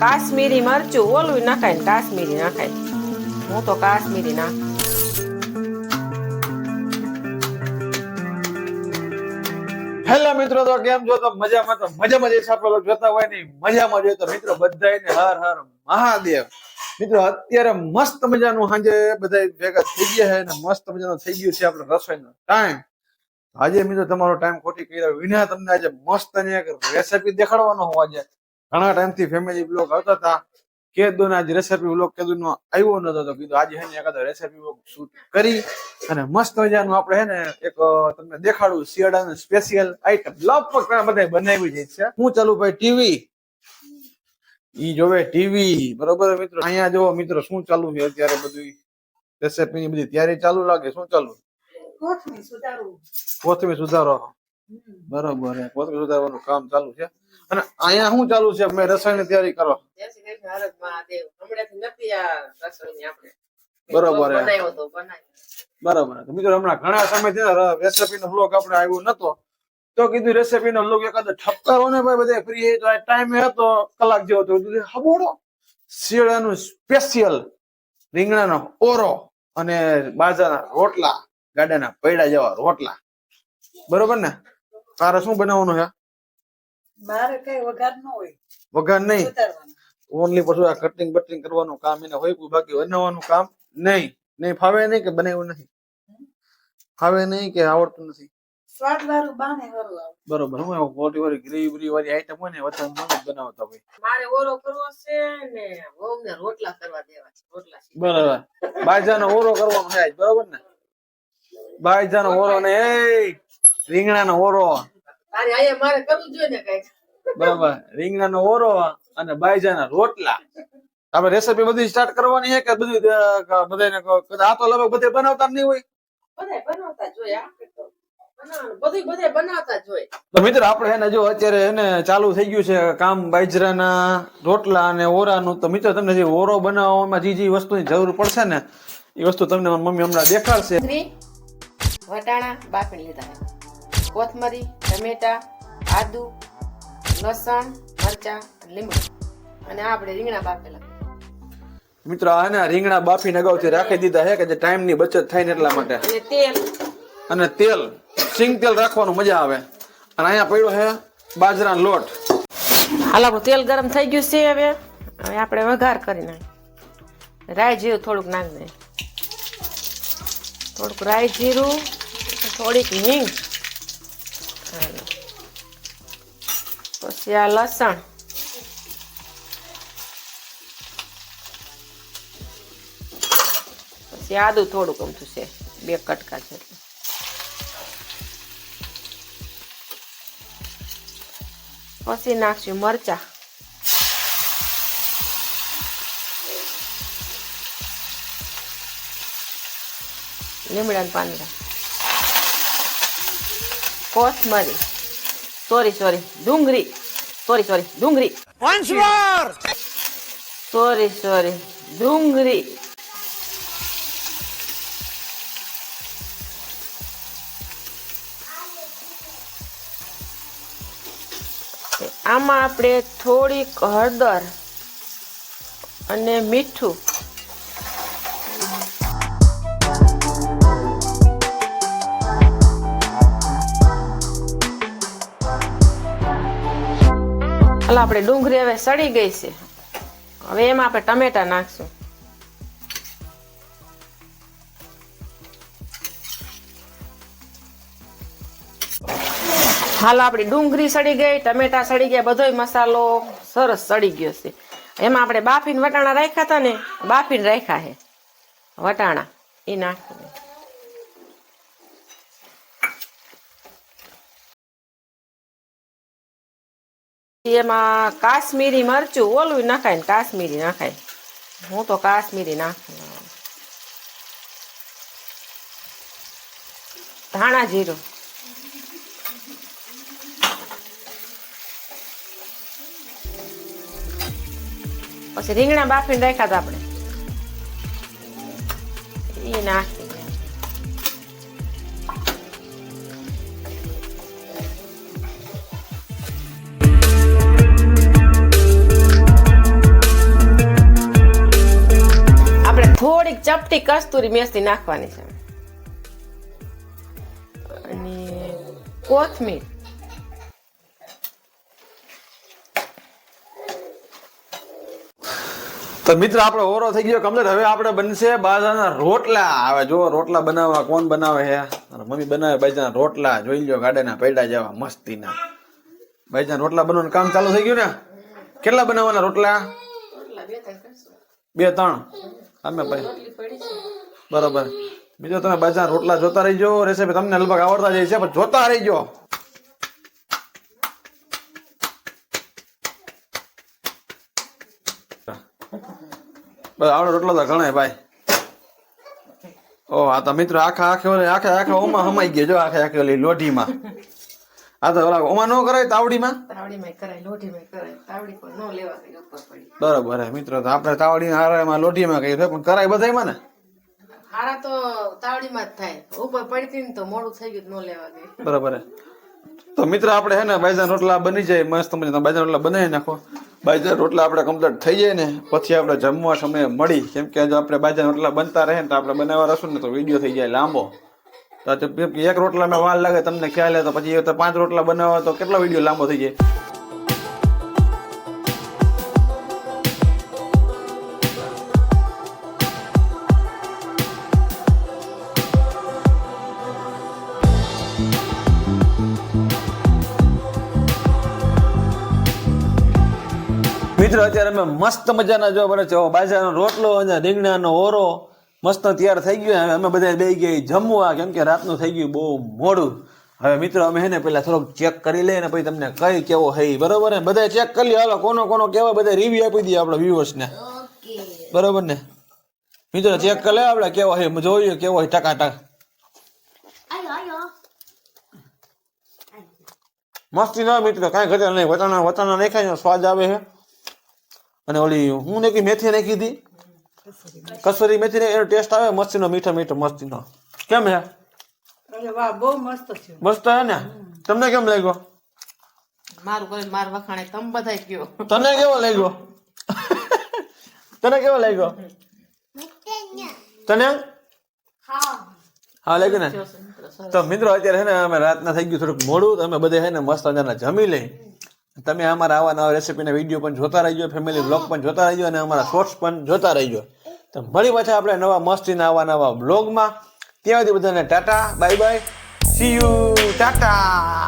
કાશ્મીરી મરચું ઓલું નખાય ને કાશ્મીરી નખાય. હું તો કાશ્મીરી નાખું. હેલો મિત્રો, તો કેમ છો? તો મજામાં જઈશ. આપણે જોતા હોય ને મજામાં જોઈએ તો મિત્રો બધાને હર હર મહાદેવ. મિત્રો અત્યારે મસ્ત મજાનું સાંજે બધા ભેગા થઈ ગયા છે ને મસ્ત મજાનું થઈ ગયું છે આપણે રસોઈનો ટાઈમ. આજે મિત્રો તમારો ટાઈમ ખોટી કર્યો વિના તમને આજે મસ્ત એક રેસીપી દેખાડવાનો હું. આજે ઘણા ટાઈમ થી ફેમિલી બ્લોગ આવતા હતા, કેદું આજ રેસીપી બ્લોગ કેદું નો આવ્યો નતો તો કીધું આજે હે ને એકાદ રેસીપી બ્લોગ શૂટ કરી અને મસ્ત મજાનું આપણે હે ને એક તમને દેખાડું શિયાળાનું સ્પેશિયલ આઈટમ લગભગ બધા બનાવી જાય છે. હું ચાલુ ભાઈ ટીવી ઈ જોવે ટીવી બરોબર મિત્રો. અહીંયા જો મિત્રો શું ચાલુ છે અત્યારે બધું રેસીપી ની બધી તૈયારી ચાલુ લાગે. શું ચાલુ? કોથમીર સુધારો. બરોબર, કોથમીર સુધારવાનું કામ ચાલુ છે. અને અહીંયા શું ચાલુ છે? મેં રસોઈની તૈયારી કરો. બરોબર બરોબર. મિત્રો હમણાં ઘણા સમયથી રેસીપી નો બ્લોગ આપણે આવ્યો નતો તો કીધું રેસીપી નો બ્લોગ એકાદ ઠપકારો ને ભાઈ બધા ફ્રી તો આ ટાઈમ હતો કલાક જેવો તો હબોડો શિયાળાનું સ્પેશિયલ રીંગણાનો ઓરો અને બાજરાના રોટલા, ગાડાના પૈડા જેવા રોટલા. બરોબર ને? તારે શું બનાવવાનું છે? મારે કઈ વઘાર ન હોય. વઘાર નહીં, ઓનલી પછી આ કટિંગ બટિંગ કરવાનું કામ એને હોય, બાકી બનાવવાનું કામ નહીં. નહીં ફાવે નહીં કે બનાવ્યું નથી? ફાવે નહીં કે આવડતું નથી? સ્વાદ વાળું બાને વાળું આવે. બરોબર. હું મોટી વાળી ગ્રેવી વાળી આઈટમ હોય ને વધારે બનાવતા હોય. મારે ઓરો કરવો છે ને વહુને રોટલા કરવા દેવા છે. રોટલા છે. બરાબર. બાજરાનો ઓરો કરવાનો છે. બરોબર ને? બાજરાનો ઓરો ને એ રીંગણાનો ઓરો. તારે આયા મારે કરવું જોઈએ ને કઈક. બરાબર. રીંગણાનો ઓરો અને બાજરાના રોટલા. આપણે રેસીપી બધી સ્ટાર્ટ કરવાની છે કે બધી બધાને આ તો લગભગ બધે બનાવતા નહીં હોય? બધા બનાવતા જોઈએ. આપણે તો બધું બધે બનાવતા જોઈએ. તો મિત્રો આપણે એને જો અત્યારે એને ચાલુ થઈ ગયું છે કામ બાજરાના રોટલા અને ઓરાનું. તો મિત્રો તમને જે ઓરો બનાવવામાં જે વસ્તુની જરૂર પડશે ને એ વસ્તુ તમને મમ્મી હમણાં દેખાડશે. વટાણા બાફી લીધા, કોથમરી, ટમેટા, આદુ, લસણ, મરચા, લીંબુ અને આપણે રીંગણા બાફેલા. મિત્રો આને રીંગણા બાફીને અગાઉથી રાખી દીધા છે કે જે ટાઈમ ની બચત થાય ને એટલા માટે. અને તેલ સિંગ તેલ રાખવાનું મજા આવે. અને અહીંયા પડ્યો છે બાજરાનો લોટ. હાલ આપણું તેલ ગરમ થઈ ગયું છે. હવે આપણે વઘાર કરી નાખીએ. રાઈ જીરું થોડુંક નાખી દઈએ, થોડુંક રાઈ જીરું, થોડીક હિંગ, પછી આ લસણ, પછી આદુ થોડુંક અમથું છે, 2 કટકા જેટલું. પછી નાખશું મરચા, લીમડાના પાંદડા, કોથમરી, ડુંગળી, ડુંગળી, આમાં આપણે થોડીક હળદર અને મીઠું, આપણે ડુંગળી હવે સડી ગઈ છે. હવે એમાં આપણે ટમેટા નાખશું. હાલ આપણી ડુંગળી સડી ગઈ, ટમેટા સડી ગયા, બધોય મસાલો સરસ સડી ગયો છે. એમાં આપણે બાફીને વટાણા રાખ્યા હતા ને, બાફીને રાખ્યા છે વટાણા, એ નાખી. એમાં કાશ્મીરી મરચું ઓલું નખાય ને કાશ્મીરી નખાય. હું તો કાશ્મીરી નાખું. ધાણા જીરું, પછી રીંગણા બાફીને રાખ્યા હતા આપણે, એ નાખી. થોડીક ચપટી કસ્તુરી મેથી નાખવાની છે અને કોથમીર. તો મિત્ર આપણો ઓરો થઈ ગયો કમ્પ્લીટ. હવે આપણે બનશે બાજરાના રોટલા. હવે જો રોટલા બનાવવા કોણ બનાવે છે? મમ્મી બનાવે બાજરાના રોટલા. જોઈ લો ગાડાના પૈડા જેવા મસ્તીના. બાજરાના રોટલા બનવાનું કામ ચાલુ થઈ ગયું ને? કેટલા બનાવવાના રોટલા? 2-3. અમે ભાઈ બરોબર. બીજો તમે બાજરાના રોટલા જોતા રહીજો. રેસીપી તમને લગભગ આવડતા જાય છે પણ જોતા રહીજો. બસ આવડો રોટલો તો ઘણા ભાઈ. ઓ આ તો મિત્રો આખા ઓમાં હમાઈ ગયો. જો આખે ઓલી લોઢીમાં. આ તો ઓલા ઓમાં ન કરાય તાવડીમાં. તાવડીમાં કરાય, લોઢીમાં કરાય. તાવડી પર ન લેવા દે ઉપર પડી. બરોબર હે મિત્રો. તો આપણે તાવડી હારામાં લોઢીમાં કહીએ પણ કરાય બધાયમાં ને. હારા તો તાવડીમાં જ થાય. ઉપર પડતી ને તો મોડું થઈ ગયું ન લેવા દે. બરાબર હે. તો મિત્ર આપણે હે ને બાજરાના રોટલા બની જાય મસ્ત મજાના. બાજરાના રોટલા બનાવી નાખો. બાજરાના રોટલા આપણે કમ્પ્લીટ થઈ જાય ને પછી આપણે જમવા સમયે મળી. કેમ કે જો આપણે બાજરાના રોટલા બનતા રહે ને તો આપણે બનાવવા રસું ને તો વિડીયો થઈ જાય લાંબો. તો એક રોટલામાં વાર લાગે તમને ખ્યાલ હે. તો પછી 5 રોટલા બનાવવા તો કેટલો વિડીયો લાંબો થઈ જાય. મિત્રો અત્યારે અમે મસ્ત મજાના જો બને છે બાજરાનો રોટલો અને રીંગણાનો ઓરો મસ્ત તૈયાર થઈ ગયો. અમે બધા બેસી ગયા જમવા કેમ કે રાતનું થઈ ગયું બહુ મોડું. હવે મિત્રો અમે હે ને પેલા થોડોક ચેક કરી લઈએ ને પછી તમને કઈ કેવો હે બરોબર ને. બધા ચેક કરી લે. હાલો કોનો કેવા બધા રિવ્યુ આપી દઈએ આપણા વ્યુઅર્સ ને. બરોબર ને મિત્રો ચેક કરી લે આપણે કેવો હે જોઈએ કેવો હે ટકાટક. મસ્તી ના મિત્રો કાંઈ ઘટે નહીં. વટાણા નહીં ખાય સ્વાદ આવે છે. અને ઓલી હું નાખી મેથી નાખી હતી કસૂરી મેથી એનો ટેસ્ટ આવે મસ્તીનો મીઠો મસ્તીનો. કેમ હે? અરે વાહ બહુ મસ્ત છે. મસ્ત હે ને? તમને કેમ લાગ્યો? મારું કોઈ માર વખાણે તમ બધાય કયો. તને કેવો લાગ્યો? તને કેવો લાગ્યો? તને હા લાગ્યું ને? તો મિત્રો અત્યારે હે ને અમે રાતના થઈ ગયું થોડુંક મોડું. અમે બધા હે ને મસ્ત મજાના જમી લઈ. તમે અમારા આવા નવા રેસીપીના વિડીયો પણ જોતા રહીજો, ફેમિલી બ્લોગ પણ જોતા રહીજો અને અમારા શોર્ટ્સ પણ જોતા રહીજો. તો મળી પાછા આપણે નવા મસ્તીના આવા નવા બ્લોગમાં. ત્યાં સુધી બધાને Tata bye bye see you tata.